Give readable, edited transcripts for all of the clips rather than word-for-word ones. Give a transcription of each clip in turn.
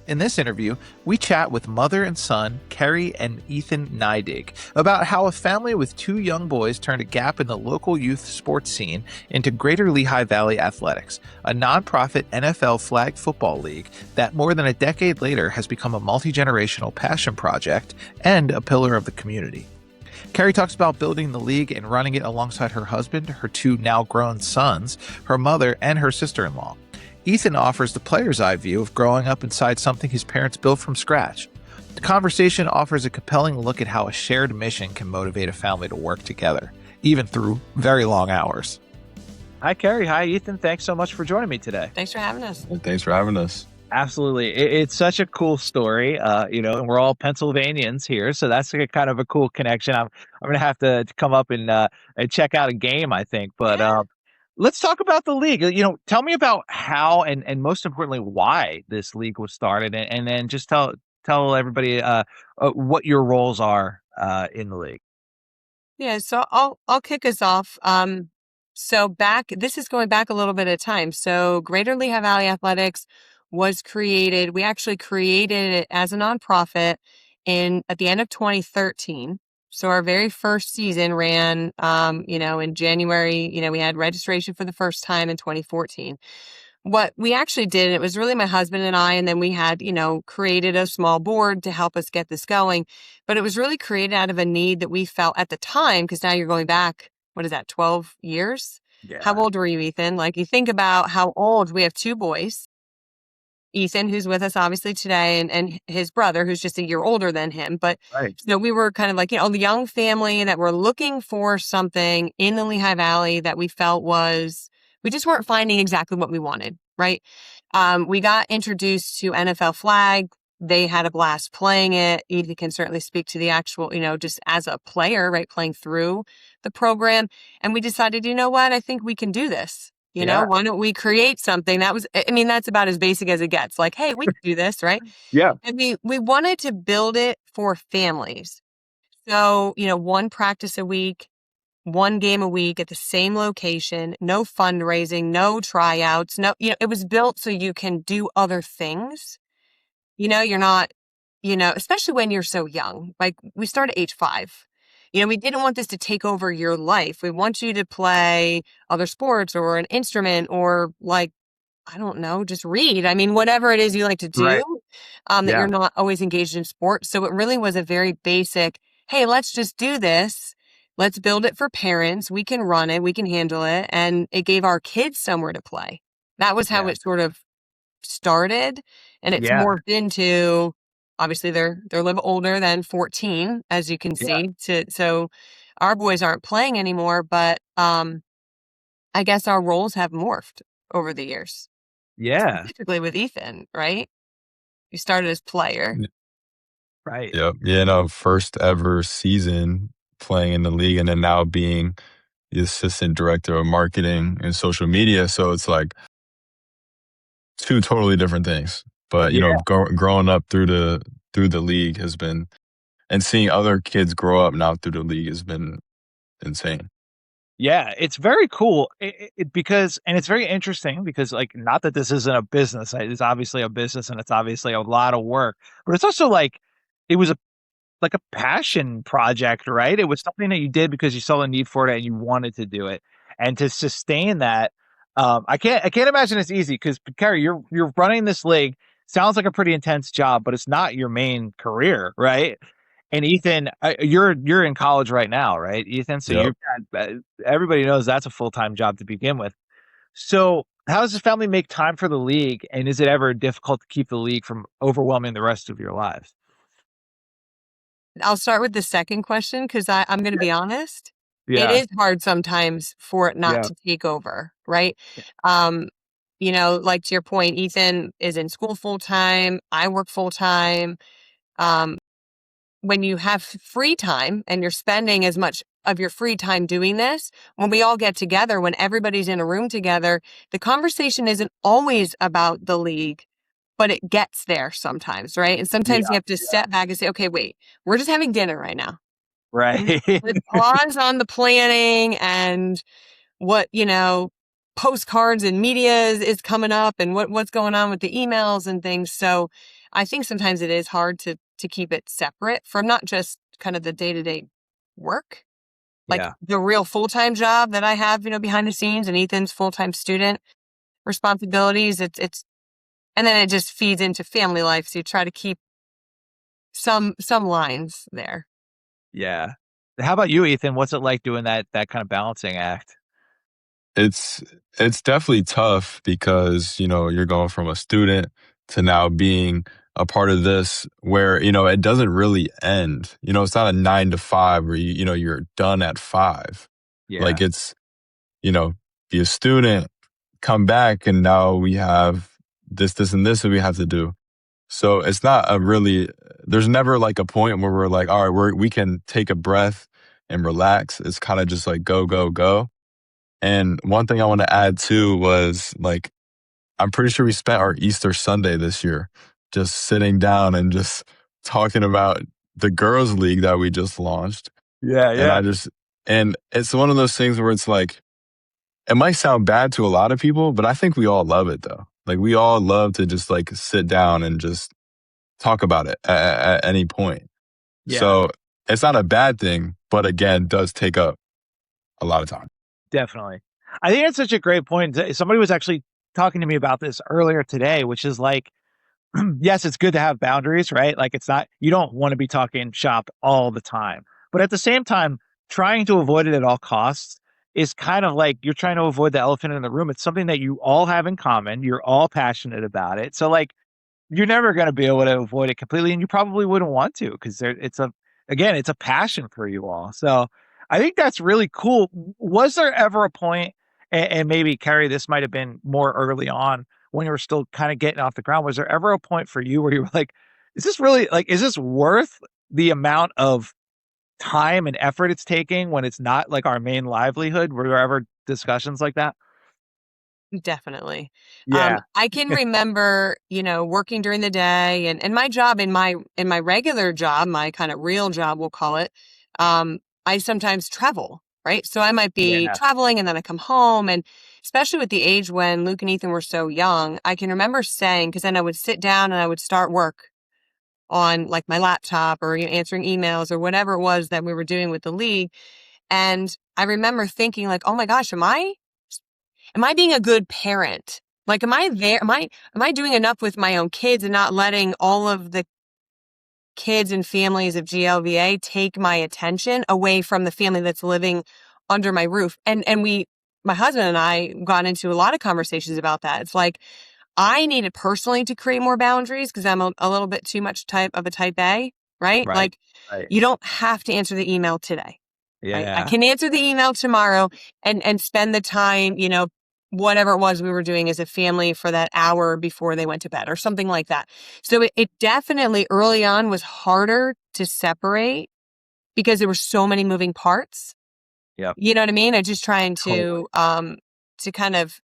In this interview, we chat with mother and son, Keri and Ethan Neidig, about how a family with two young boys turned a gap in the local youth sports scene into Greater Lehigh Valley Athletics, a nonprofit NFL flag football league that more than a decade later has become a multi-generational passion project and a pillar of the community. Keri talks about building the league and running it alongside her husband, her two now grown sons, her mother, and her sister-in-law. Ethan offers the player's eye view of growing up inside something his parents built from scratch. The conversation offers a compelling look at how a shared mission can motivate a family to work together, even through very long hours. Hi, Keri. Hi, Ethan. Thanks so much for joining me today. Thanks for having us. Thanks for having us. Absolutely. It's such a cool story, and we're all Pennsylvanians here, so that's kind of a cool connection. I'm going to have to come up and check out a game, I think, but let's talk about the league. Tell me about how and most importantly, why this league was started, and then just tell everybody what your roles are in the league. Yeah, so I'll kick us off. This is going back a little bit of time. So Greater Lehigh Valley Athletics was created. We actually created it as a nonprofit at the end of 2013. So our very first season ran, in January. We had registration for the first time in 2014. What we actually did, and it was really my husband and I, and then we had, created a small board to help us get this going. But it was really created out of a need that we felt at the time, because now you're going back, 12 years? Yeah. How old were you, Ethan? Like, you think about how old. We have two boys. Ethan, who's with us obviously today, and his brother, who's just a year older than him. But right. We were kind of like, the young family that were looking for something in the Lehigh Valley that we felt we just weren't finding exactly what we wanted, right? We got introduced to NFL flag. They had a blast playing it. Ethan can certainly speak to the actual, just as a player, right, playing through the program. And we decided, I think we can do this. Why don't we create something? That's about as basic as it gets. Like, hey, we can do this, right? Yeah. And we wanted to build it for families. So, one practice a week, one game a week at the same location, no fundraising, no tryouts, it was built so you can do other things. You're not, especially when you're so young. Like, we start at age 5. We didn't want this to take over your life. We want you to play other sports or an instrument or, like, I don't know, just read. Whatever it is you like to do, right. That you're not always engaged in sports. So it really was a very basic, hey, let's just do this. Let's build it for parents. We can run it. We can handle it. And it gave our kids somewhere to play. That was how it sort of started. And it's morphed into, obviously they're a little older than 14, as you can see. So our boys aren't playing anymore, but I guess our roles have morphed over the years. Yeah. Specifically with Ethan, right? You started as player. Right. Yep. Yeah, no, first ever season playing in the league, and then now being the assistant director of marketing and social media. So it's like two totally different things. But growing up through the league has been, and seeing other kids grow up now through the league has been insane. Yeah, it's very cool because it's very interesting because, like, not that this isn't a business. It's obviously a business and it's obviously a lot of work, but it's also like it was a passion project, right? It was something that you did because you saw the need for it and you wanted to do it, and to sustain that. I can't imagine it's easy because, Keri, you're running this league. Sounds like a pretty intense job, but it's not your main career, right? And Ethan, you're in college right now, right, Ethan? So Yep. everybody knows that's a full-time job to begin with. So how does this family make time for the league? And is it ever difficult to keep the league from overwhelming the rest of your lives? I'll start with the second question because I'm going to be honest. Yeah. It is hard sometimes for it not to take over, right? Like, to your point, Ethan is in school full-time. I work full-time. When you have free time and you're spending as much of your free time doing this, when we all get together, when everybody's in a room together, the conversation isn't always about the league, but it gets there sometimes, right? And sometimes you have to step back and say, okay, wait, we're just having dinner right now. Right. Let's pause on the planning and what, postcards and media is coming up and what's going on with the emails and things. So I think sometimes it is hard to keep it separate from not just kind of the day-to-day work, like Yeah. the real full-time job that I have, behind the scenes, and Ethan's full-time student responsibilities. It's and then it just feeds into family life. So you try to keep some lines there. Yeah. How about you, Ethan? What's it like doing that kind of balancing act? It's it's definitely tough because, you're going from a student to now being a part of this where, it doesn't really end. It's not a 9 to 5 where you're done at 5. Yeah. Like it's, be a student, come back, and now we have this, and this that we have to do. So it's not a really, there's never like a point where we're like, all right, we can take a breath and relax. It's kind of just like go, go, go. And one thing I want to add too was like, I'm pretty sure we spent our Easter Sunday this year just sitting down and just talking about the girls' league that we just launched. Yeah, And yeah. and it's one of those things where it's like, it might sound bad to a lot of people, but I think we all love it though. Like we all love to just like sit down and just talk about it at any point. Yeah, So it's not a bad thing, but again, does take up a lot of time. definitely. I think that's such a great point. Somebody was actually talking to me about this earlier today, which is like, yes, it's good to have boundaries, right? Like it's not, you don't want to be talking shop all the time. But at the same time, trying to avoid it at all costs is kind of like you're trying to avoid the elephant in the room. It's something that you all have in common. You're all passionate about it. So like you're never going to be able to avoid it completely, and you probably wouldn't want to because it's a passion for you all. So I think that's really cool. Was there ever a point, and maybe Keri, this might have been more early on when you were still kind of getting off the ground? Was there ever a point for you where you were like, is this worth the amount of time and effort it's taking when it's not like our main livelihood? Were there ever discussions like that? Definitely. Yeah. I can remember, working during the day, and my job in my regular job, my kind of real job, we'll call it, I sometimes travel, right? So I might be Yeah. traveling and then I come home, and especially with the age when Luke and Ethan were so young, I can remember saying, because then I would sit down and I would start work on like my laptop or answering emails or whatever it was that we were doing with the league. And I remember thinking like, oh my gosh, am I being a good parent? Like, am I there? Am I doing enough with my own kids and not letting all of the kids and families of GLVA take my attention away from the family that's living under my roof? And my husband and I got into a lot of conversations about that. It's like, I needed personally to create more boundaries because I'm a little bit too much type A, right? Right. Like, Right. you don't have to answer the email today. Right? I Yeah. can answer the email tomorrow and spend the time, whatever it was we were doing as a family for that hour before they went to bed or something like that. So it definitely early on was harder to separate because there were so many moving parts. Yep. You know what I mean? I just trying Totally.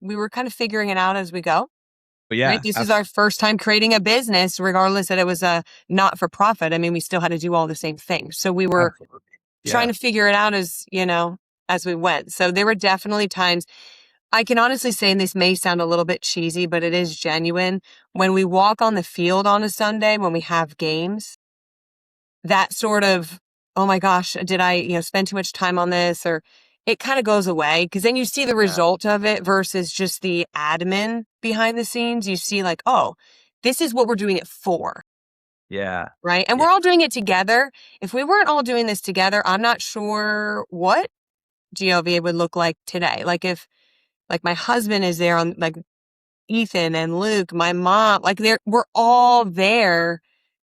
we were kind of figuring it out as we go. But Right. yeah, This is our first time creating a business, regardless that it was a not for profit. I mean, we still had to do all the same things. So we were absolutely. trying Yeah. to figure it out as we went. So there were definitely times I can honestly say, and this may sound a little bit cheesy, but it is genuine. When we walk on the field on a Sunday, when we have games, that sort of, oh my gosh, did I, spend too much time on this? Or it kind of goes away because then you see the Yeah. result of it versus just the admin behind the scenes. You see like, oh, this is what we're doing it for. Yeah. Right. And Yeah. we're all doing it together. If we weren't all doing this together, I'm not sure what GLVA would look like today. Like if like my husband is there on like Ethan and Luke, my mom, like we're all there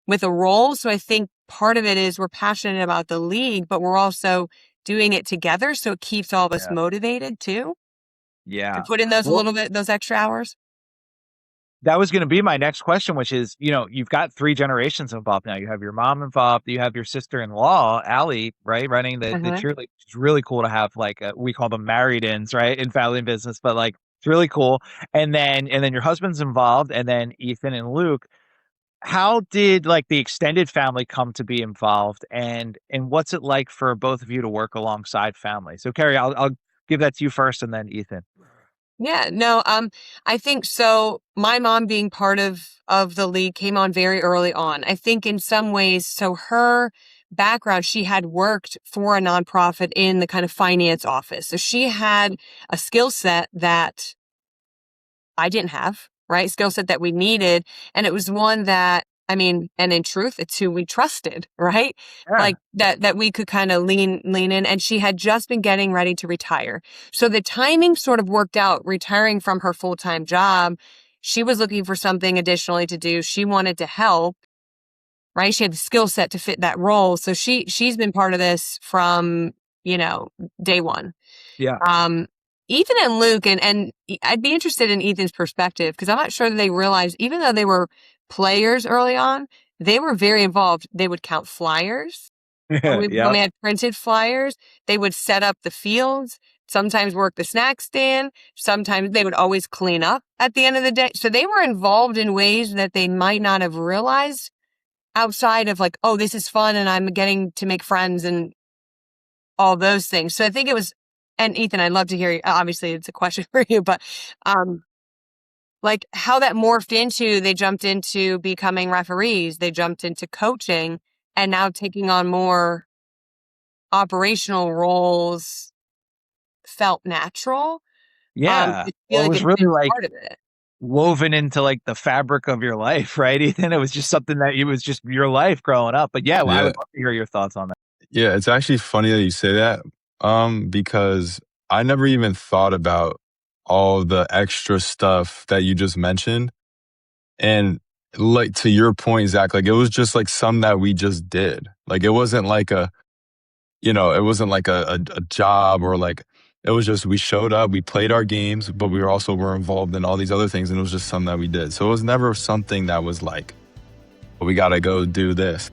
with a role. So I think part of it is we're passionate about the league, but we're also doing it together. So it keeps all of us Yeah. motivated too to Yeah. put in Well, those extra hours. that was going to be my next question, which is, you've got 3 generations involved now. You have your mom involved. You have your sister-in-law, Allie, right, running the Uh-huh. cheerleading. It's really cool to have like we call them married-ins, right, in family business, but like it's really cool. And then your husband's involved, and then Ethan and Luke. How did like the extended family come to be involved, and what's it like for both of you to work alongside family? So, Keri, I'll give that to you first, and then Ethan. Yeah, no, I think so. My mom being part of the league came on very early on. I think in some ways, so her background, she had worked for a nonprofit in the kind of finance office. So she had a skill set that I didn't have, right? Skill set that we needed. And it was one that, I mean, and in truth, it's who we trusted, right? Yeah. Like that we could kind of lean in. And she had just been getting ready to retire. So the timing sort of worked out, retiring from her full-time job. She was looking for something additionally to do. She wanted to help, right? She had the skill set to fit that role. So she's been part of this from, day one. Yeah. Um, Ethan and Luke, and I'd be interested in Ethan's perspective because I'm not sure that they realized, even though they were players early on, they were very involved. They would count flyers when Yeah. we had printed flyers. They would set up the fields, sometimes work the snack stand. Sometimes they would always clean up at the end of the day. So they were involved in ways that they might not have realized outside of like, oh, this is fun and I'm getting to make friends and all those things. So I think it was, and Ethan, I'd love to hear, obviously it's a question for you, but, like how that morphed into, they jumped into becoming referees, they jumped into coaching and now taking on more operational roles felt natural. Yeah. I feel Well, it like was it's really been like part of it. woven into like the fabric of your life, right, Ethan? It was just something that it was just your life growing up. But yeah, well, I Yeah. would love to hear your thoughts on that. Yeah, it's actually funny that you say that, because I never even thought about all the extra stuff that you just mentioned. And like to your point, Zach, like it was just like some that we just did. Like it wasn't like it wasn't like a job or like it was just we showed up, we played our games, but were involved in all these other things, and it was just something that we did. So it was never something that was like, we gotta go do this.